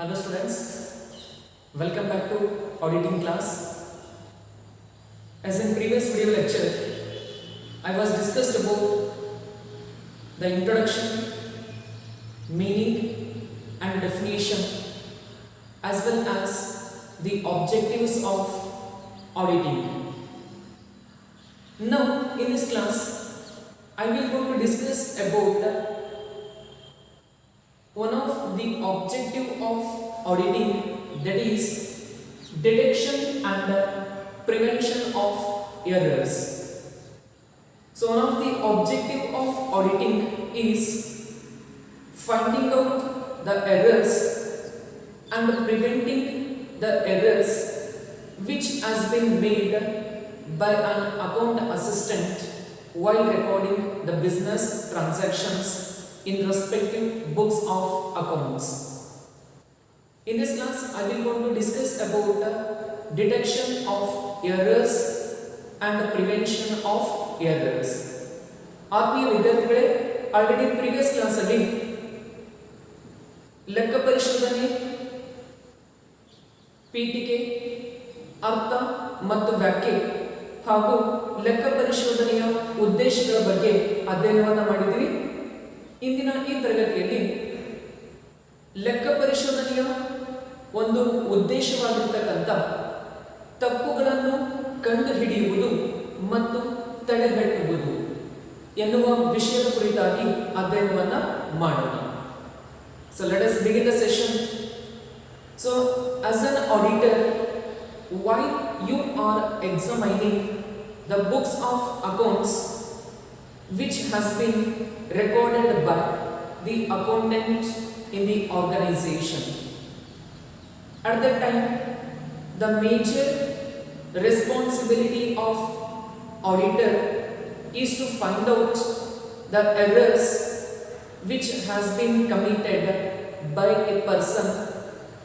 Hello students, welcome back to auditing class. As in previous video lecture, I was discussed about the introduction, meaning and definition as well as the objectives of auditing. Now in this class, I will going to discuss about one of the objective of auditing, that is detection and prevention of errors. So one of the objective of auditing is finding out the errors and preventing the errors which has been made by an account assistant while recording the business transactions in respective books of accounts. In this class, I will going to discuss about detection of errors and prevention of errors. ಆತ್ಮೀಯ ವಿದ್ಯಾರ್ಥಿಗಳೇ, already previous class ಅಲ್ಲಿ ಲೆಕ್ಕ ಪರಿಶೋಧನೆ, ಪೀಠಿಕೆ, ಅರ್ಥ ಮತ್ತು ವ್ಯಾಖ್ಯೆ ಹಾಗೂ ಲೆಕ್ಕ ಪರಿಶೋಧನೆಯ ಉದ್ದೇಶಗಳ ಬಗ್ಗೆ ಅಧ್ಯಯನವನ್ನು ಮಾಡಿದ್ವಿ. ಇಂದಿನ ಈ ತರಗತಿಯಲ್ಲಿ ಲೆಕ್ಕ ಪರಿಶೋಧನೆಯ ಒಂದು ಉದ್ದೇಶವಾಗಿರತಕ್ಕಂಥ ತಪ್ಪುಗಳನ್ನು ಕಂಡುಹಿಡಿಯುವುದು ಮತ್ತು ತಡೆಗಟ್ಟುವುದು ಎನ್ನುವ ವಿಷಯದ ಕುರಿತಾಗಿ ಅಧ್ಯಯನವನ್ನು ಮಾಡೋಣ. So let us begin the session. So as an auditor, while you are examining the books of accounts which has been recorded by the accountant in the organization, at that time the major responsibility of auditor is to find out the errors which has been committed by a person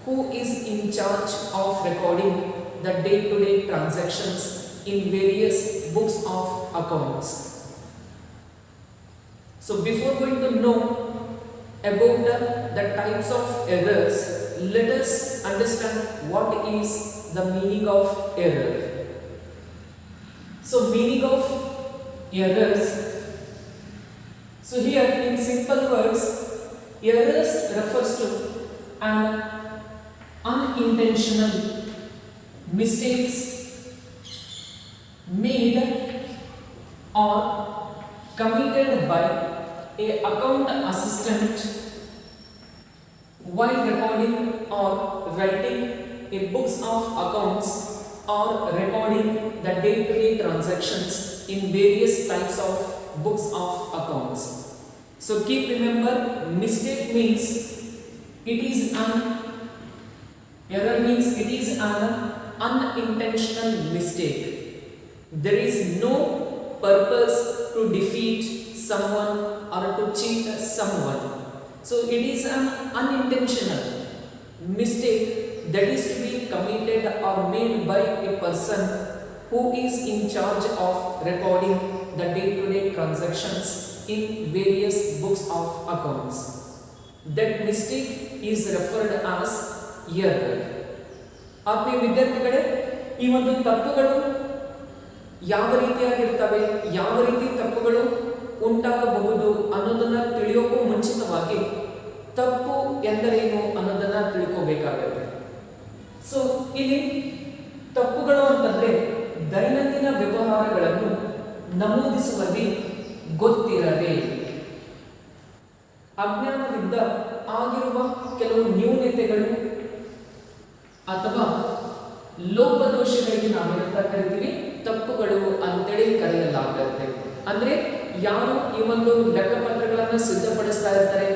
who is in charge of recording the day-to-day transactions in various books of accounts. So before going to know about the types of errors, let us understand what is the meaning of error. So meaning of errors. So here in simple words, errors refers to an unintentional mistakes made or committed by a account assistant while recording or writing a books of accounts or recording the day-to-day transactions in various types of books of accounts. So keep remember, mistake means it is an error, means it is an unintentional mistake. There is no purpose to defeat someone or to cheat someone. So it is an unintentional mistake that is to be committed or made by a person who is in charge of recording the day-to-day transactions in various books of accounts. That mistake is referred as error. ಆತ್ಮೀಯ ವಿದ್ಯಾರ್ಥಿಗಳೇ, ಈ ಒಂದು ತಪ್ಪುಗಳು ಯಾವ ರೀತಿಯಾಗಿರ್ತವೆ, ಯಾವ ರೀತಿ ತಪ್ಪುಗಳು ಉಂಟಾಗಬಹುದು ಅನ್ನೋದನ್ನ ತಿಳಿಯೋಕ್ಕೂ ಮುಂಚಿತವಾಗಿ ತಪ್ಪು ಎಂದರೇನು ಅನ್ನೋದನ್ನ ತಿಳ್ಕೋಬೇಕಾಗುತ್ತೆ. ಸೊ ಇಲ್ಲಿ ತಪ್ಪುಗಳು ಅಂತಂದ್ರೆ ದೈನಂದಿನ ವ್ಯವಹಾರಗಳನ್ನು ನಮೂದಿಸುವಲ್ಲಿ ಗೊತ್ತಿರದೆ ಅಜ್ಞಾನದಿಂದ ಆಗಿರುವ ಕೆಲವು ನ್ಯೂನತೆಗಳು ಅಥವಾ ಲೋಪದೋಷಗಳಿಗೆ ನಾವೇನಂತ ಕರಿತೀವಿ, ತಪ್ಪುಗಳು ಅಂತೇಳಿ ಕರೆಯಲಾಗುತ್ತೆ. ಅಂದ್ರೆ ಯಾರು ಈ ಒಂದು ಲೆಕ್ಕಪತ್ರಗಳನ್ನು ಸಿದ್ಧಪಡಿಸ್ತಾ ಇರ್ತಾರೆ,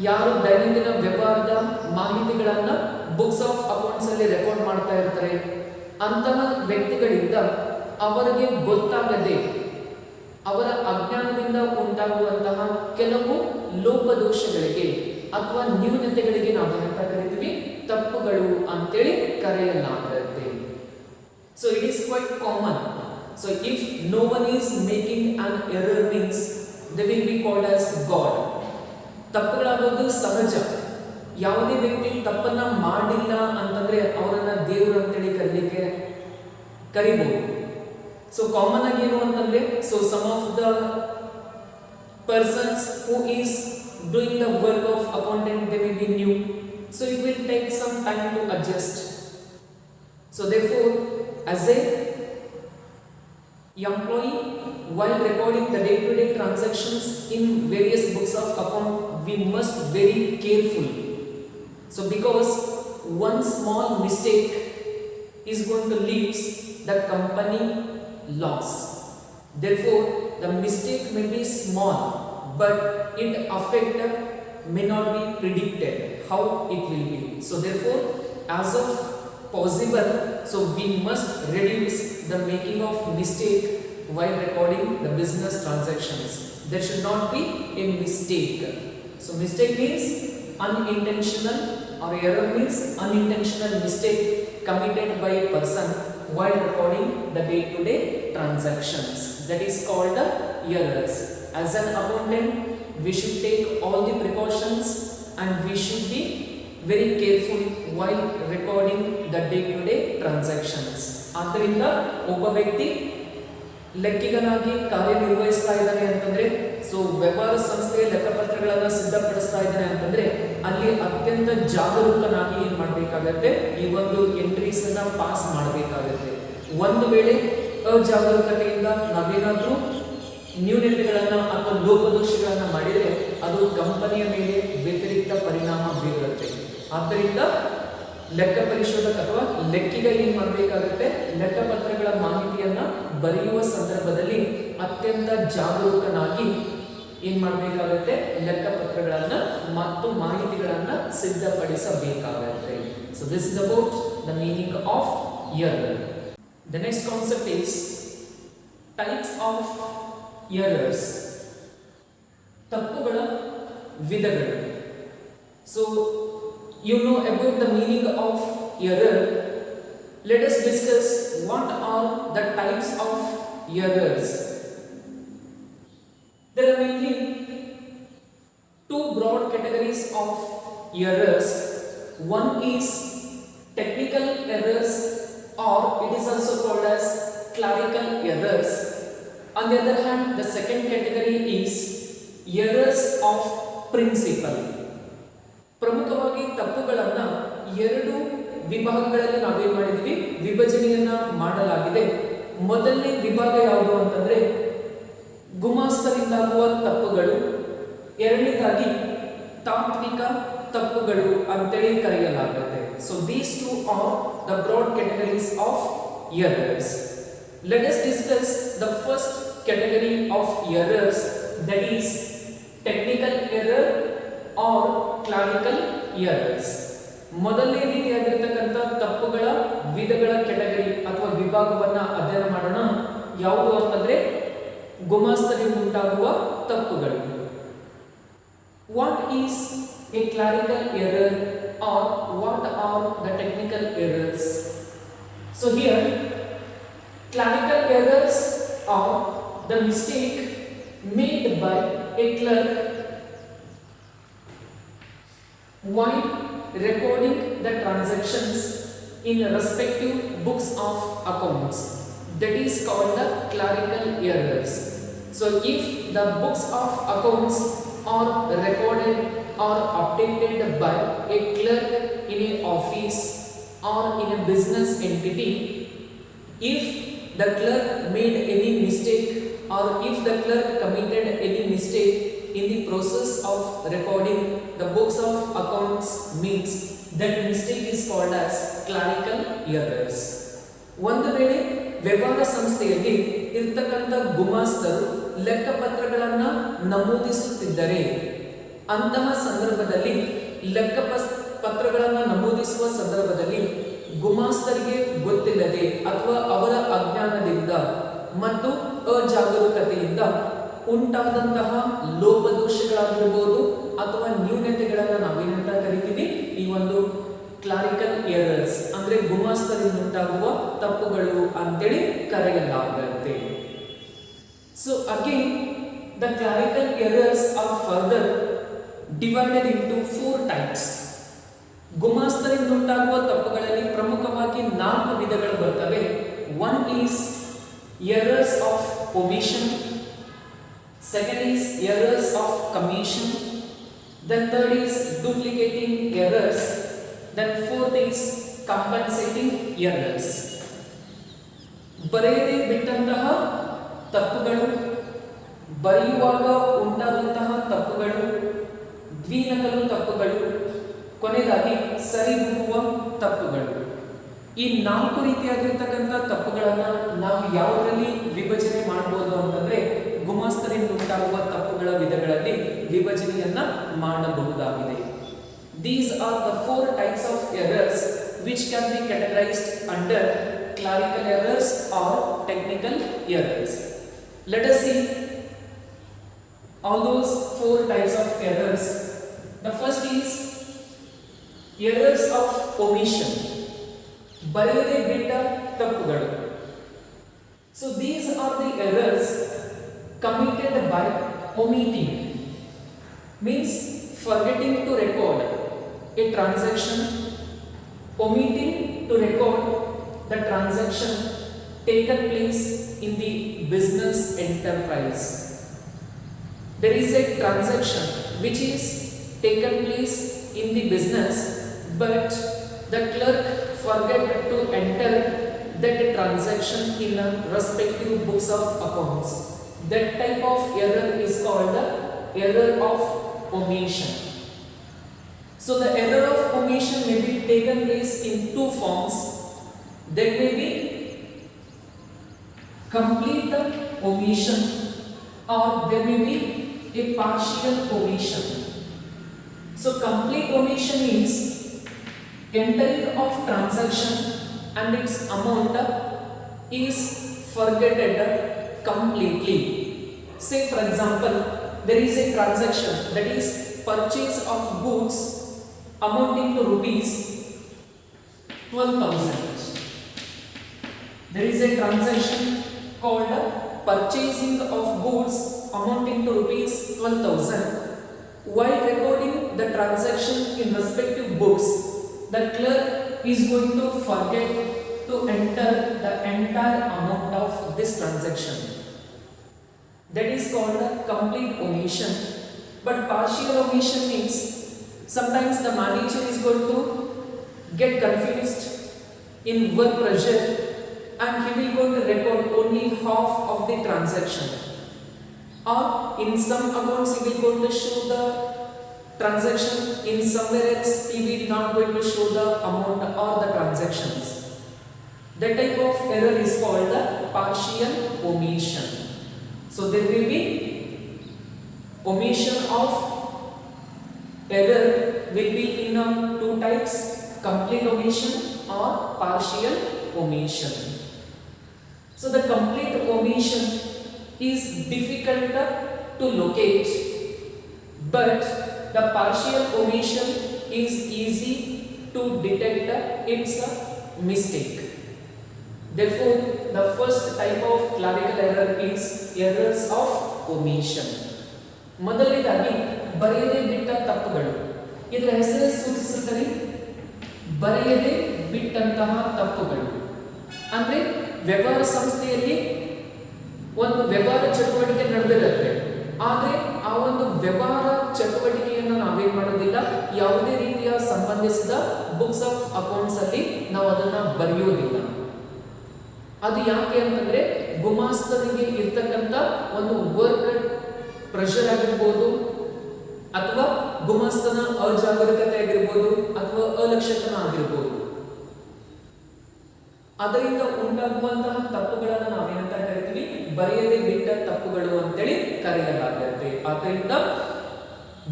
ಯಾರು ದೈನಂದಿನ ವ್ಯವಹಾರದ ಮಾಹಿತಿಗಳನ್ನ ಬುಕ್ಸ್ ಆಫ್ ಅಕೌಂಟ್ಸ್ ಅಲ್ಲಿ ರೆಕಾರ್ಡ್ ಮಾಡ್ತಾ ಇರ್ತಾರೆ, ಅಂತಹ ವ್ಯಕ್ತಿಗಳಿಂದ ಅವರಿಗೆ ಗೊತ್ತಾಗದೆ ಅವರ ಅಜ್ಞಾನದಿಂದ ಉಂಟಾಗುವಂತಹ ಕೆಲವು ಲೋಪದೋಷಗಳಿಗೆ ಅಥವಾ ನ್ಯೂನತೆಗಳಿಗೆ ನಾವೇನಂತ ಕರಿತೀವಿ, ತಪ್ಪುಗಳು ಅಂತೇಳಿ ಕರೆಯಲಾಗುತ್ತೆ. So it is quite common. So if no one is making an error means they will be called as God. ತಪ್ಪುಗಳಾಗೋದು ಸಹಜ. ಯಾವುದೇ ವ್ಯಕ್ತಿ ತಪ್ಪನ್ನ ಮಾಡಿಲ್ಲ ಅಂತಂದ್ರೆ ಅವರನ್ನ ದೇವರು ಅಂತೇಳಿ ಕರಿಬಹುದು. ಸೊ ಕಾಮನ್ ಆಗಿ ಏನು ಅಂತಂದ್ರೆ, so some of the persons who is doing the work of accountant, they may be new, so it will take some time to adjust. So therefore, as a employee, while recording the day-to-day transactions in various books of account, we must very careful. So because one small mistake is going to lead the company loss. Therefore, the mistake may be small, but it affect may not be predicted how it will be. So therefore, as of possible, so we must reduce the making of mistake while recording the business transactions. There should not be a mistake. So mistake means unintentional, or error means unintentional mistake committed by a person while recording the day-to-day transactions. That is called the errors. As an accountant, we should take all the precautions and we should be very careful while recording the day-to-day transactions. ಆದ್ದರಿಂದ ಒಬ್ಬ ವ್ಯಕ್ತಿ ಲೆಕ್ಕಿಗನಾಗಿ ಕಾರ್ಯನಿರ್ವಹಿಸ್ತಾ ಇದ್ದಾನೆ ಅಂತಂದ್ರೆ, so ವ್ಯಾಪಾರ ಸಂಸ್ಥೆಯ ಲೆಕ್ಕಪತ್ರಗಳನ್ನು ಸಿದ್ಧಪಡಿಸ್ತಾ ಇದ್ದಾನೆ ಅಂತಂದ್ರೆ ಅಲ್ಲಿ ಅತ್ಯಂತ ಜಾಗರೂಕನಾಗಿ ಏನ್ ಮಾಡಬೇಕಾಗತ್ತೆ, ಈ ಒಂದು ಎಂಟ್ರೀಸ್ ಅನ್ನ ಪಾಸ್ ಮಾಡಬೇಕಾಗತ್ತೆ. ಒಂದು ವೇಳೆ ಅಜಾಗರೂಕತೆಯಿಂದ ನಾವೇನಾದ್ರೂ ನ್ಯೂನತೆಗಳನ್ನ ಅಥವಾ ಲೋಪದೋಷಗಳನ್ನ ಮಾಡಿದರೆ ಅದು ಕಂಪನಿಯ ಮೇಲೆ ವ್ಯತಿರಿಕ್ತ ಪರಿಣಾಮ ಬೀರುತ್ತೆ. ಆದ್ದರಿಂದ ಲೆಕ್ಕ ಪರಿಶೋಧಕ ಅಥವಾ ಲೆಕ್ಕಿಗ ಏನ್ ಮಾಡಬೇಕಾಗುತ್ತೆ, ಲೆಕ್ಕಪತ್ರಗಳ ಮಾಹಿತಿಯನ್ನ ಬರೆಯುವ ಸಂದರ್ಭದಲ್ಲಿ ಅತ್ಯಂತ ಜಾಗರೂಕನಾಗಿ ಏನ್ ಮಾಡಬೇಕಾಗುತ್ತೆ, ಲೆಕ್ಕಪತ್ರಗಳನ್ನ ಮತ್ತು ಮಾಹಿತಿಗಳನ್ನ ಸಿದ್ಧಪಡಿಸಬೇಕಾಗುತ್ತೆ. So this is about the meaning of error. The next concept is types of errors. ತಪ್ಪುಗಳ ವಿಧಗಳು. So you know about the meaning of error. Let us discuss what are the types of errors. There are mainly two broad categories of errors. One is technical errors, or it is also called as clerical errors. On the other hand, the second category is errors of principle. ಪ್ರಮುಖವಾಗಿ ತಪ್ಪುಗಳನ್ನ ಎರಡು ವಿಭಾಗಗಳಲ್ಲಿ ನಾವೇನ್ ಮಾಡಿದ್ವಿ, ವಿಭಜನೆಯನ್ನ ಮಾಡಲಾಗಿದೆ. ಮೊದಲನೇ ವಿಭಾಗ ಯಾವುದು ಅಂತಂದ್ರೆ ಗುಮಾಸ್ತರಿಂದಾಗುವ ತಪ್ಪುಗಳು, ಎರಡನೇದಾಗಿ ತಾತ್ವಿಕ ತಪ್ಪುಗಳು ಅಂತೇಳಿ ಕರೆಯಲಾಗುತ್ತೆ. So these two are the broad categories of errors. Let us discuss the first category of errors, that is technical error or clerical errors. ಮೊದಲನೇ ರೀತಿಯಾಗಿರತಕ್ಕಂಥ ತಪ್ಪುಗಳ ವಿಧಗಳ ಕೆಟಗರಿ ಅಥವಾ ವಿಭಾಗವನ್ನ ಅಧ್ಯಯನ ಮಾಡೋಣ. ಯಾವುದು ಅಂತಂದ್ರೆ ಗುಮಾಸ್ತರಿಂದ ಉಂಟಾಗುವ ತಪ್ಪುಗಳು. What is A clerical error or what are the technical errors? So here clerical errors are the mistake made by a clerk while recording the transactions in respective books of accounts. That is called the clerical errors. So if the books of accounts are recorded or updated by a clerk in an office or in a business entity, if the clerk made any mistake or if the clerk committed any mistake in the process of recording the books of accounts, means that mistake is called as clerical errors. ಒಂದು ವೇಳೆ ವ್ಯವಹಾರ ಸಂಸ್ಥೆಯಲ್ಲಿ ಇರ್ತಕ್ಕಂಥ ಗುಮಾಸ್ತರು ಲೆಕ್ಕಪತ್ರಗಳನ್ನ ನಮೂದಿಸುತ್ತಿದ್ದರೆ ಅಂತಹ ಸಂದರ್ಭದಲ್ಲಿ ಲೆಕ್ಕಪತ್ರಗಳನ್ನು ನಮೂದಿಸುವ ಸಂದರ್ಭದಲ್ಲಿ ಗುಮಾಸ್ತರಿಗೆ ಗೊತ್ತಿಲ್ಲದೆ ಅಥವಾ ಅವರ ಅಜ್ಞಾನದಿಂದ ಮತ್ತು ಅಜಾಗರೂಕತೆಯಿಂದ ಉಂಟಾದಂತಹ ಲೋಪದೋಷಗಳಾಗಿರಬಹುದು ಅಥವಾ ನ್ಯೂನತೆಗಳನ್ನು ನಾವೇನಂತ ಕರಿತೀವಿ, ಈ ಒಂದು ಕ್ಲಾರಿಕಲ್ ಎರರ್ಸ್ ಅಂದ್ರೆ ಗುಮಾಸ್ತರಿಂದ ಉಂಟಾಗುವ ತಪ್ಪುಗಳು ಅಂತೇಳಿ ಕರೆಯಲಾಗುತ್ತೆ. So again the clerical errors are further divided into four types. ಗುಮಾಸ್ತರಿಂದ ಉಂಟಾಗುವ ತಪ್ಪುಗಳಲ್ಲಿ ಪ್ರಮುಖವಾಗಿ 4 ವಿಧಗಳು ಬರ್ತವೆ. One is errors of omission, second is errors of commission, then third is duplicating errors, then fourth is compensating errors. ಬರೆಯದೆ ಬಿಟ್ಟಂತಹ ತಪ್ಪುಗಳು, ಬರೆಯುವಾಗ ಉಂಟಾದಂತಹ ತಪ್ಪುಗಳು, ದ್ವಿನಕಲು ತಪ್ಪುಗಳು, ಕೊನೆಯದಾಗಿ ಸರಿದೂಗುವ ತಪ್ಪುಗಳು. ಈ 4 ರೀತಿಯಾಗಿರ್ತಕ್ಕಂಥ ತಪ್ಪುಗಳನ್ನು ನಾವು ಯಾವುದರಲ್ಲಿ ವಿಭಜನೆ ಮಾಡಬಹುದು ಅಂತಂದ್ರೆ ಗುಮಾಸ್ತರಿಂದ ಉಂಟಾಗುವ ತಪ್ಪುಗಳ ವಿಧಗಳಲ್ಲಿ ವಿಭಜನೆಯನ್ನ ಮಾಡಬಹುದಾಗಿದೆ. These are the 4 types of errors which can be categorized under clerical errors or technical errors. Let us see all those 4 types of errors. The first is errors of omission, ಬರೆಯದೆ ಬಿಟ್ಟ ತಪ್ಪುಗಳು. So these are the errors committed by omitting, means forgetting to record a transaction, omitting to record the transaction taken place in the business enterprise. There is a transaction which is taken place in the business, but the clerk forget to enter that transaction in a respective books of accounts. That type of error is called the error of omission. So the error of omission may be taken place in 2 forms. There may be complete omission or there may be a partial omission. So complete omission means entering of transaction and its amount is forgotten completely. Say for example, there is a transaction, that is purchase of goods amounting to rupees 12,000. There is a transaction called purchasing of goods amounting to rupees 12,000. While recording the transaction in respective books, the clerk is going to forget to enter the entire amount of this transaction. That is called a complete omission. But partial omission means sometimes the manager is going to get confused in work pressure and he will going to record only half of the transaction, or in some accounts he will going to show the transaction, in somewhere else he will not going to show the amount or the transactions. That type of error is called the partial omission. So there will be omission of error will be in 2 types, complete omission or partial omission. So the complete omission is difficult to locate, but the partial omission is easy to detect its mistake. Therefore, the first type of clerical error is errors of omission. ಮೊದಲನೇದಾಗಿ ಬರೆಯದೆ ಬಿಟ್ಟ ತಪ್ಪುಗಳು. ಇದರ ಹೆಸರೇ ಸೂಚಿಸುತ್ತದೆ ಬರೆಯದೆ ಬಿಟ್ಟಂತಹ ತಪ್ಪುಗಳು. ಅಂದ್ರೆ ವ್ಯವಹಾರ ಸಂಸ್ಥೆಯಲ್ಲಿ ಒಂದು ವ್ಯವಹಾರ ಚಟುವಟಿಕೆ ನಡೆದಿರುತ್ತೆ, ಆದರೆ ಆ ಒಂದು ವ್ಯವಹಾರ ಚಟುವಟಿಕೆಯನ್ನು ನಾವೇನ್ ಮಾಡೋದಿಲ್ಲ, ಯಾವುದೇ ರೀತಿಯ ಸಂಬಂಧಿಸಿದ ಬುಕ್ಸ್ ಆಫ್ ಅಕೌಂಟ್ಸ್ ಅಲ್ಲಿ ನಾವು ಅದನ್ನ ಬರೆಯೋದಿಲ್ಲ. ಅದು ಯಾಕೆ ಅಂತಂದ್ರೆ ಗುಮಾಸ್ತನಿಗೆ ಇರ್ತಕ್ಕಂಥ ಒಂದು ವರ್ಕ್ ಪ್ರೆಷರ್ ಆಗಿರ್ಬೋದು, ಅಥವಾ ಗುಮಾಸ್ತನ ಅಜಾಗರೂಕತೆ ಆಗಿರ್ಬೋದು, ಅಥವಾ ಅಲಕ್ಷ್ಯತನ ಆಗಿರ್ಬೋದು. ಅದರಿಂದ ಉಂಟಾಗುವಂತಹ ತಪ್ಪುಗಳನ್ನು ನಾವೇನಂತ ಕರಿತೀವಿ, ಬರೆಯದೆ ಬಿಟ್ಟ ತಪ್ಪುಗಳು ಅಂತೇಳಿ ಕರೆಯಲಾಗುತ್ತೆ. ಆದ್ದರಿಂದ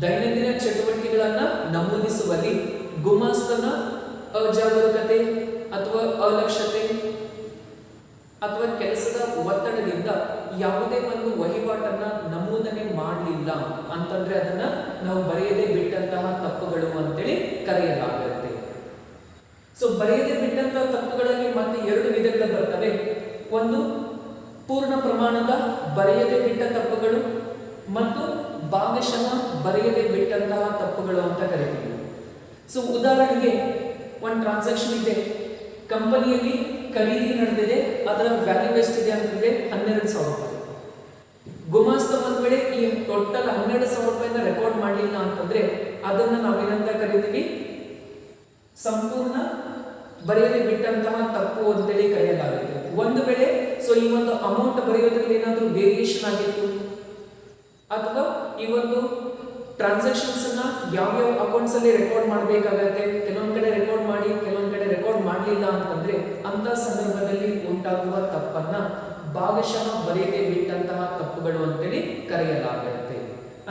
ದೈನಂದಿನ ಚಟುವಟಿಕೆಗಳನ್ನ ನಮೂದಿಸುವಲ್ಲಿ ಗುಮಾಸ್ತನ ಅಜಾಗರೂಕತೆ ಅಥವಾ ಅಲಕ್ಷ್ಯತೆ ಅಥವಾ ಕೆಲಸದ ಒತ್ತಡದಿಂದ ಯಾವುದೇ ಒಂದು ವಹಿವಾಟನ್ನ ನಮೂದನೆ ಮಾಡಲಿಲ್ಲ ಅಂತಂದ್ರೆ ಅದನ್ನ ನಾವು ಬರೆಯದೆ ಬಿಟ್ಟಂತಹ ತಪ್ಪುಗಳು ಅಂತೇಳಿ ಕರೆಯಲಾಗುತ್ತೆ. ಸೊ ಬರೆಯದೆ ಬಿಟ್ಟಂತಹ ತಪ್ಪುಗಳಲ್ಲಿ ಮತ್ತೆ 2 ವಿಧಗಳು ಬರ್ತವೆ. ಒಂದು ಪೂರ್ಣ ಪ್ರಮಾಣದ ಬರೆಯದೆ ಬಿಟ್ಟ ತಪ್ಪುಗಳು ಮತ್ತು ಭಾಗಶಃ ಬರೆಯದೆ ಬಿಟ್ಟಂತಹ ತಪ್ಪುಗಳು ಅಂತ ಕರಿತೀವಿ. ಸೊ ಉದಾಹರಣೆಗೆ ಒಂದು ಟ್ರಾನ್ಸಾಕ್ಷನ್ ಇದೆ, ಕಂಪನಿಯಲ್ಲಿ ಖರೀದಿ ನಡೆದಿದೆ, ಅದರ ವ್ಯಾಲ್ಯೂ ಎಷ್ಟಿದೆ ಅಂತಂದ್ರೆ 12,000 ರೂಪಾಯಿ. ಗುಮಾಸ್ತ ಒಂದ್ ವೇಳೆ ಈ ಟೋಟಲ್ 12,000 ರೂಪಾಯಿನ ರೆಕಾರ್ಡ್ ಮಾಡಲಿಲ್ಲ ಅಂತಂದ್ರೆ ಅದನ್ನ ನಾವೇನಂತ ಕರಿತೀವಿ, ಸಂಪೂರ್ಣ ಬರೆಯದೆ ಬಿಟ್ಟಂತಹ ತಪ್ಪು ಅಂತೇಳಿ ಕರೆಯಲಾಗುತ್ತೆ. ಒಂದು ವೇಳೆ ಸೊ ಈ ಒಂದು ಅಮೌಂಟ್ ಬರೆಯೋದ್ರಲ್ಲಿ ಏನಾದರೂ ವೇರಿಯೇಷನ್ ಆಗಿತ್ತು ಅಥವಾ ಈ ಒಂದು ಟ್ರಾನ್ಸಾಕ್ಷನ್ಸ್ ಅನ್ನ ಯಾವ್ಯಾವ ಅಕೌಂಟ್ಸ್ ಅಲ್ಲಿ ರೆಕಾರ್ಡ್ ಮಾಡಬೇಕಾಗತ್ತೆ, ಕೆಲವೊಂದ್ ಕಡೆ ರೆಕಾರ್ಡ್ ಮಾಡಿ ಕೆಲವೊಂದ್ ಕಡೆ ರೆಕಾರ್ಡ್ ಮಾಡಲಿಲ್ಲ ಅಂತಂದ್ರೆ ಅಂತ ಸಂದರ್ಭದಲ್ಲಿ ಉಂಟಾಗುವ ತಪ್ಪನ್ನ ಭಾಗಶಃ ಬರೆಯದೆ ಬಿಟ್ಟಂತಹ ತಪ್ಪುಗಳು ಅಂತೇಳಿ ಕರೆಯಲಾಗುತ್ತೆ.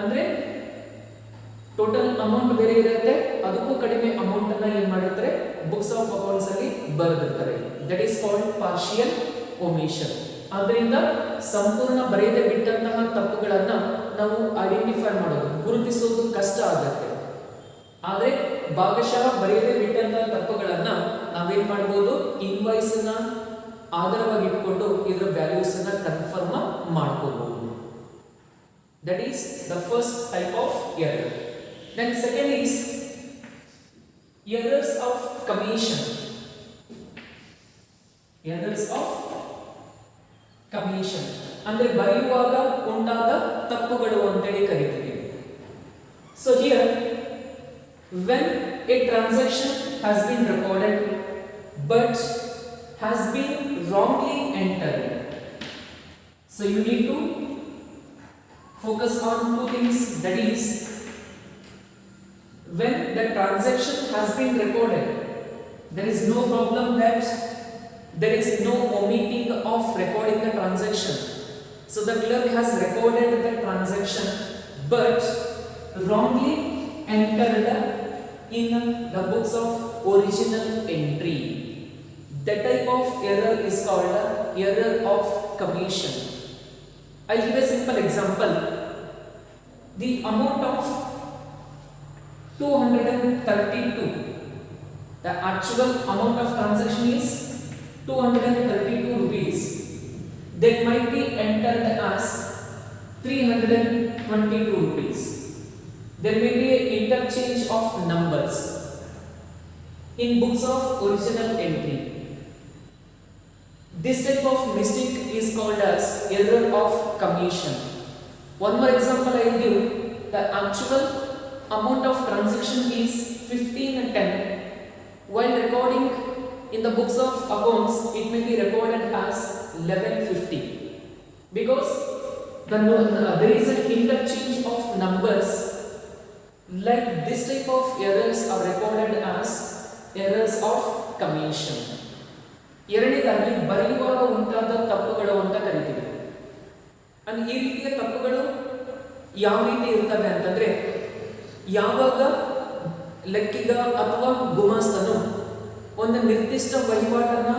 ಅಂದ್ರೆ ಟೋಟಲ್ ಅಮೌಂಟ್ ಬೇರೆ ಇರುತ್ತೆ, ಅದಕ್ಕೂ ಕಡಿಮೆ ಅಮೌಂಟ್ ಅನ್ನ ಏನ್ ಮಾಡಿರ್ತಾರೆ, ಬುಕ್ಸ್ ಆಫ್ ಅಕೌಂಟ್ಸ್ ಅಲ್ಲಿ ಬರೆದಿರ್ತಾರೆ. That is called partial omission. ಆದ್ದರಿಂದ ಸಂಪೂರ್ಣ ಬರೆಯದೆ ಬಿಟ್ಟಂತಹ ತಪ್ಪುಗಳನ್ನ ನಾವು ಐಡೆಂಟಿಫೈ ಮಾಡೋದು, ಗುರುತಿಸೋದು ಕಷ್ಟ ಆಗುತ್ತೆ. ಆದ್ರೆ ಭಾಗಶಃ ಬರೆಯದೆ ಬಿಟ್ಟಂತಹ ತಪ್ಪುಗಳನ್ನ ನಾವೇನ್ ಮಾಡಬಹುದು, ಇನ್ವಾಯ್ಸ್ ಅನ್ನ ಆಧಾರವಾಗಿ ಇಟ್ಕೊಂಡು ಇದರ ವ್ಯಾಲ್ಯೂಸ್ ಅನ್ನ ಕನ್ಫರ್ಮ್ ಮಾಡ್ಕೋಬಹುದು. That is the first type of error. Then second is errors of commission. Errors of commission ಅಂದ್ರೆ ಬರೆಯುವಾಗ ಉಂಟಾದ ತಪ್ಪುಗಳು ಅಂತೇಳಿ ಕರೀತೀವಿ. So here when a transaction has been recorded but has been wrongly entered, so you need to focus on two things. That is, when the transaction has been recorded, there is no problem that there is no omitting of recording the transaction. So the clerk has recorded the transaction but wrongly entered in the books of original entry. That type of error is called error of commission. I'll give a simple example. The amount of 232, the actual amount of transaction is 232 rupees. That might be entered as 322 rupees. There may be an interchange of numbers in books of original entry. This type of mistake is called as error of commission. One more example I will give. The actual amount of transaction is 1510. While recording in the books of accounts, it may be recorded as 1150 because there is an interchange of numbers. Like this type of errors are recorded as errors of commission. ಎರಡನೇದಾಗಿ ಬರೆಯುವಾಗ ಉಂಟಾದ ತಪ್ಪುಗಳು ಅಂತ ಕರಿತೀವಿ. ಈ ರೀತಿಯ ತಪ್ಪುಗಳು ಯಾವ ರೀತಿ ಇರ್ತವೆ ಅಂತಂದ್ರೆ, ಯಾವಾಗ ಲೆಕ್ಕಿಗ ಅಥವಾ ಗುಮಾಸ್ತನು ಒಂದು ನಿರ್ದಿಷ್ಟ ವಹಿವಾಟನ್ನ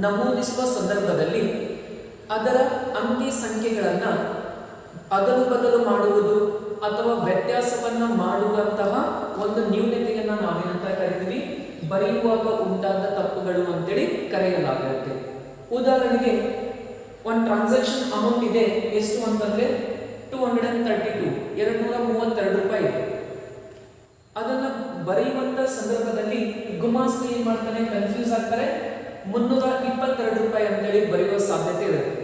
ನಮೂದಿಸುವ ಸಂದರ್ಭದಲ್ಲಿ ಅದರ ಅಂಕಿ ಸಂಖ್ಯೆಗಳನ್ನು ಅದಲು ಬದಲು ಮಾಡುವುದು ಅಥವಾ ವ್ಯತ್ಯಾಸವನ್ನ ಮಾಡುವಂತಹ ಒಂದು ನ್ಯೂನತೆಯನ್ನ ನಾವೇನಂತ ಕರಿತೀವಿ, ಬರೆಯುವಾಗ ಉಂಟಾದ ತಪ್ಪುಗಳು ಅಂತೇಳಿ ಕರೆಯಲಾಗುತ್ತೆ. ಉದಾಹರಣೆಗೆ ಒಂದು ಟ್ರಾನ್ಸಾಕ್ಷನ್ ಅಮೌಂಟ್ ಇದೆ, ಎಷ್ಟು ಅಂತಂದ್ರೆ 232 232 ರೂಪಾಯಿ ಇದೆ. ಅದನ್ನ ಬರೆಯುವಂತ ಸಂದರ್ಭದಲ್ಲಿ ಗುಮಾಸ್ತ ಏನ್ ಮಾಡ್ತಾನೆ, ಕನ್ಫ್ಯೂಸ್ ಆಗ್ತಾರೆ, 322 ರೂಪಾಯಿ ಅಂತೇಳಿ ಬರೆಯುವ ಸಾಧ್ಯತೆ ಇರುತ್ತೆ.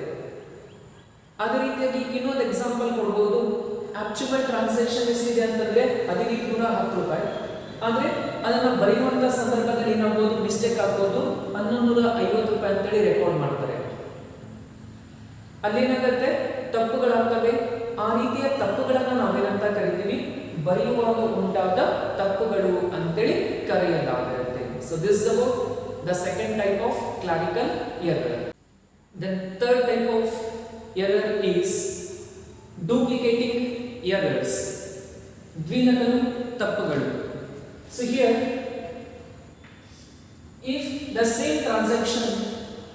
ಅದೇ ರೀತಿಯಾಗಿ ಇನ್ನೊಂದು ಎಕ್ಸಾಂಪಲ್ ಕೊಡ್ಬೋದು. ಆಕ್ಚುಯಲ್ ಟ್ರಾನ್ಸಾಕ್ಷನ್ ಎಷ್ಟಿದೆ ಅಂತಂದ್ರೆ 1110 ರೂಪಾಯಿ, ಆದ್ರೆ ಅದನ್ನ ಬರೆಯುವಂತ ಸಂದರ್ಭದಲ್ಲಿ ಏನಾಗ್ಬೋದು, ಮಿಸ್ಟೇಕ್ ಆಗ್ಬೋದು, 1150 ರೂಪಾಯಿ ಅಂತೇಳಿ ರೆಕಾರ್ಡ್ ಮಾಡ್ತಾರೆ. ಅಲ್ಲೇನಾಗತ್ತೆ, ತಪ್ಪುಗಳಾಗ್ತವೆ. ಆ ರೀತಿಯ ತಪ್ಪುಗಳನ್ನ ನಾವೇನಂತ ಕರಿತೀವಿ, ಬರೆಯುವಾಗ ಉಂಟಾದ ತಪ್ಪುಗಳು ಅಂತೇಳಿ ಕರೆಯಲಾಗುತ್ತೆ. So this is about the second type of clerical error. Then third type of error is duplicating errors, ದ್ವಿನಕಲು ತಪ್ಪುಗಳು. So here if the same transaction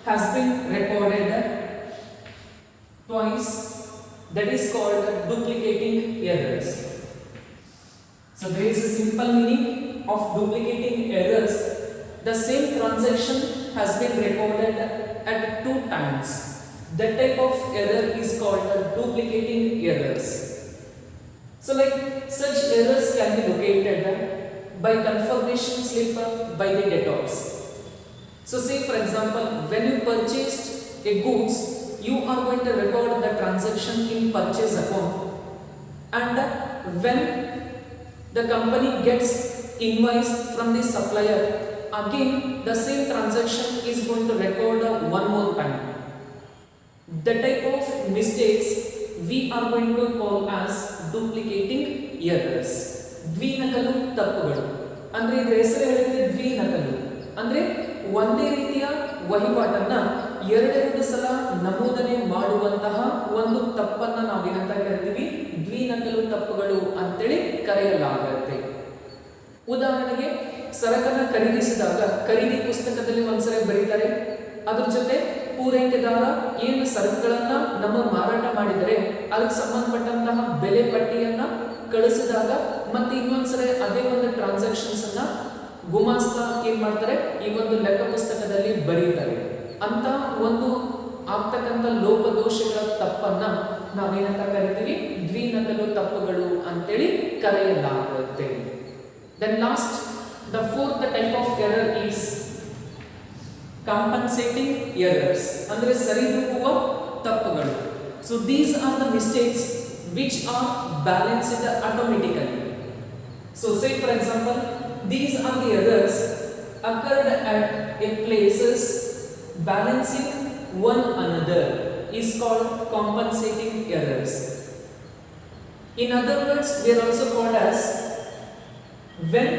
has been recorded twice, that is called duplicating errors. So there is a simple meaning of duplicating errors. The same transaction has been recorded at 2 times. That type of error is called duplicating errors. So like such errors can be located by confirmation slip by the debtors. So say for example, when you purchased a goods, you are going to record the transaction in purchase account, and when the company gets invoice from the supplier, again the same transaction is going to record one more time. The type of mistakes we are going to call as duplicating errors. ದ್ವಿನಕಲು ತಪ್ಪುಗಳು ಅಂದ್ರೆ ಇದರ ಹೆಸರು ಹೇಳಿದ್ರೆ ದ್ವಿನಕಲು ಅಂದ್ರೆ ಒಂದೇ ರೀತಿಯ ವಹಿವಾಟನ್ನ ಎರಡೆರಡು ಸಲ ನಮೂದನೆ ಮಾಡುವಂತಹ ಒಂದು ತಪ್ಪನ್ನ ನಾವೇನಂತ ಕರಿತೀವಿ, ದ್ವಿನಕಲು ತಪ್ಪುಗಳು ಅಂತೇಳಿ ಕರೆಯಲಾಗುತ್ತೆ. ಉದಾಹರಣೆಗೆ ಸರಕನ್ನ ಖರೀದಿಸಿದಾಗ ಖರೀದಿ ಪುಸ್ತಕದಲ್ಲಿ ಒಂದ್ಸರಿ ಬರೀತಾರೆ, ಅದ್ರ ಜೊತೆ ಪೂರೈಕೆದಾರ ಏನು ಸರಕುಗಳನ್ನ ನಮಗೆ ಮಾರಾಟ ಮಾಡಿದರೆ ಅದಕ್ಕೆ ಸಂಬಂಧಪಟ್ಟಂತಹ ಬೆಲೆ ಪಟ್ಟಿಯನ್ನ ಕಳಿಸಿದಾಗ ಮತ್ತೆ ಇನ್ನೊಂದ್ಸರಿ ಅದೇ ಒಂದು ಟ್ರಾನ್ಸಾಕ್ಷನ್ಸ್ ಅನ್ನ ಗುಮಾಸ್ತ ಏನ್ ಮಾಡ್ತಾರೆ, ಈ ಒಂದು ಲೆಕ್ಕ ಪುಸ್ತಕದಲ್ಲಿ ಬರೀತಾರೆ. ಅಂತ ಒಂದು ಆಗ್ತಕ್ಕಂಥ ಲೋಪದೋಷಗಳ ತಪ್ಪನ್ನ ನಾವೇನಂತ ಕರಿತೀವಿ, ದ್ವಿನಕಲು ತಪ್ಪುಗಳು ಅಂತೇಳಿ ಕರೆಯಲಾಗುತ್ತೆ. Then last, the fourth type of error is compensating errors, ಅಂದ್ರೆ ಸರಿದೂಗುವ ತಪ್ಪುಗಳು. So these are the mistakes which are balanced automatically. So say for example, these are the errors occurred at a places balancing one another is called compensating errors. In other words, they are also called as when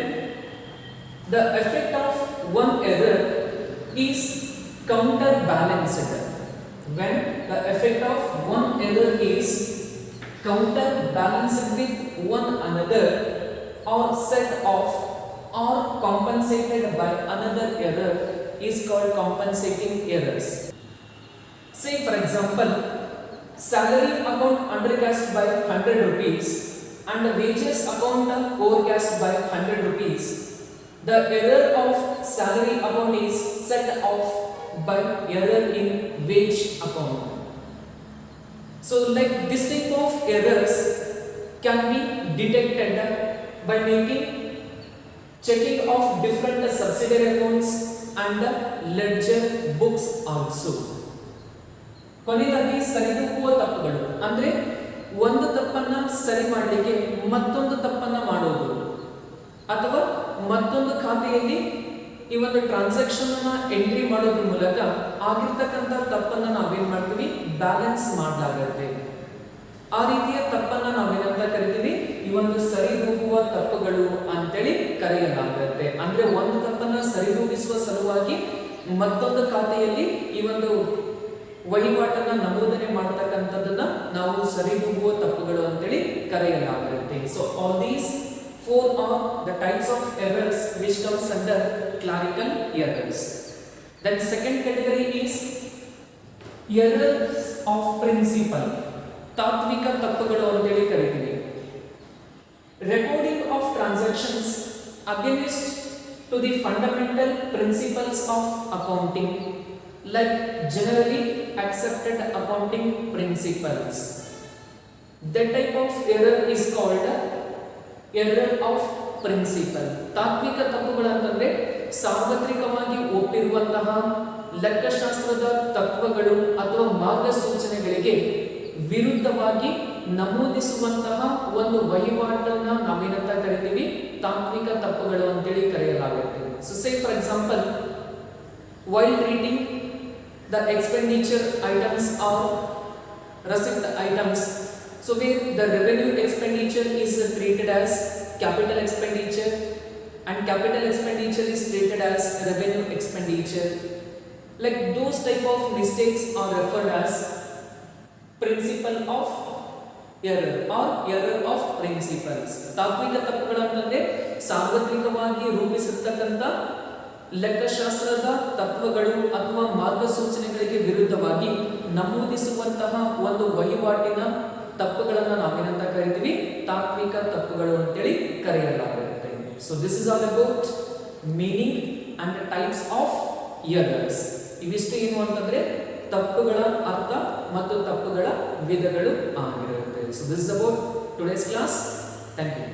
the effect of one error is counterbalanced. When the effect of one error is counterbalanced with one another or set off or compensated by another error is called compensating errors. Say for example, salary account undercast by 100 rupees and wages account overcast by 100 rupees. The error of salary account is set off by error in wage account. So like this type of errors can be detected by making checking of different subsidiary accounts and ledger books also. ಕೊನೆಯದಾಗಿ ಸರಿದೂಗುವ ತಪ್ಪುಗಳು ಅಂದ್ರೆ ಒಂದು ತಪ್ಪನ್ನ ಸರಿ ಮಾಡಲಿಕ್ಕೆ ಮತ್ತೊಂದು ತಪ್ಪನ್ನ ಮಾಡೋದು, ಅಥವಾ ಮತ್ತೊಂದು ಖಾತೆಯಲ್ಲಿ ಈ ಒಂದು ಟ್ರಾನ್ಸಾಕ್ಷನ್ ಅನ್ನ ಎಂಟ್ರಿ ಮಾಡೋದ್ರ ಮೂಲಕ ಆಗಿರ್ತಕ್ಕಂಥ ತಪ್ಪನ್ನ ನಾವೇನ್ ಮಾಡ್ತೀವಿ, ಬ್ಯಾಲೆನ್ಸ್ ಮಾಡಲಾಗುತ್ತೆ. ಆ ರೀತಿಯ ತಪ್ಪನ್ನ ನಾವೇನಂತ ಕರಿತೀವಿ, ಈ ಒಂದು ಸರಿದೂಗುವ ತಪ್ಪುಗಳು ಅಂತೇಳಿ ಕರೆಯಲಾಗುತ್ತೆ. ಅಂದ್ರೆ ಒಂದು ತಪ್ಪನ್ನ ಸರಿದೂಗಿಸುವ ಸಲುವಾಗಿ ಮತ್ತೊಂದು ಖಾತೆಯಲ್ಲಿ ಈ ಒಂದು ವಹಿವಾಟನ್ನ ನಮೂದನೆ ಮಾಡತಕ್ಕಂಥದ್ದನ್ನ ನಾವು ಸರಿದೂಗುವ ತಪ್ಪುಗಳು ಅಂತೇಳಿ ಕರೆಯಲಾಗುತ್ತೆ. So all these four are the types of errors which comes under clerical errors. Then second category is errors of principle, ತಾತ್ವಿಕ ತಪ್ಪುಗಳು ಅಂತೇಳಿ ಕರಿತೀವಿ. Recording of transactions against to the fundamental principles of accounting, like generally accepted accounting principles. That type of error is called error of principle. ತಾತ್ವಿಕ ತಪ್ಪುಗಳು ಅಂತಂದ್ರೆ ಸಾರ್ವತ್ರಿಕವಾಗಿ ಒಪ್ಪಿರುವಂತಹ ಲೆಕ್ಕಶಾಸ್ತ್ರದ ತತ್ವಗಳು ಅಥವಾ ಮಾರ್ಗಸೂಚನೆಗಳಿಗೆ ವಿರುದ್ಧವಾಗಿ ನಮೂದಿಸುವಂತಹ ಒಂದು ವಹಿವಾಟನ್ನ ನಾವೇನಂತ ಕರಿತೀವಿ, ತಾತ್ವಿಕ ತಪ್ಪುಗಳು ಅಂತೇಳಿ ಕರೆಯಲಾಗುತ್ತೆ. So say for example, while treating the expenditure items are receipt items, so where the revenue expenditure is treated as capital expenditure and capital expenditure is treated as revenue expenditure, like those type of mistakes are referred as principle of error or error of principles. ತಾತ್ವಿಕ ತಪ್ಪುಗಳು ಅಂತಂದ್ರೆ ಸಾರ್ವತ್ರಿಕವಾಗಿ ರೂಪಿಸಿರ್ತಕ್ಕಂಥ ಲೆಕ್ಕಶಾಸ್ತ್ರದ ತತ್ವಗಳು ಅಥವಾ ಮಾರ್ಗಸೂಚನೆಗಳಿಗೆ ವಿರುದ್ಧವಾಗಿ ನಮೂದಿಸುವಂತಹ ಒಂದು ವಹಿವಾಟಿನ ತಪ್ಪುಗಳನ್ನು ನಾವೇನಂತ ಕರಿತೀವಿ, ತಾತ್ವಿಕ ತಪ್ಪುಗಳು ಅಂತೇಳಿ ಕರೆಯಲಾಗುತ್ತೆ. So this is all about meaning and types of errors. ಇವಿಷ್ಟು ಏನು ಅಂತಂದ್ರೆ ತಪ್ಪುಗಳ ಅರ್ಥ ಮತ್ತು ತಪ್ಪುಗಳ ವಿಧಗಳು ಆಗಿರುತ್ತೆ. So this is about today's class. Thank you.